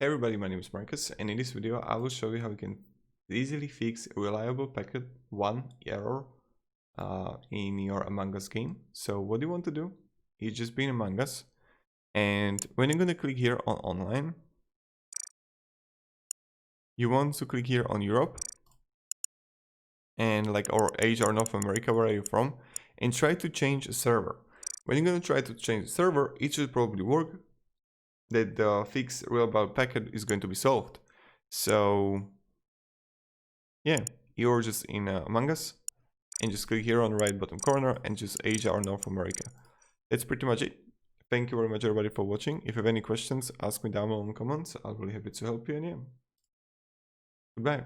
Hey everybody, my name is Marcus, and in this video I will show you how you can easily fix a reliable packet 1 error in your Among Us game. So what you want to do is just be in Among Us, and when you're going to click here on online, you want to click here on Europe and or Asia or North America, where are you from, and try to change a server. When you're going to try to change the server, it should probably work that the fix reliable packet is going to be solved. So yeah, you're just in Among Us and just click here on the right bottom corner and just Asia or North America. That's pretty much it. Thank you very much everybody for watching. If you have any questions, ask me down below in the comments. I'll be really happy to help you, and yeah, goodbye.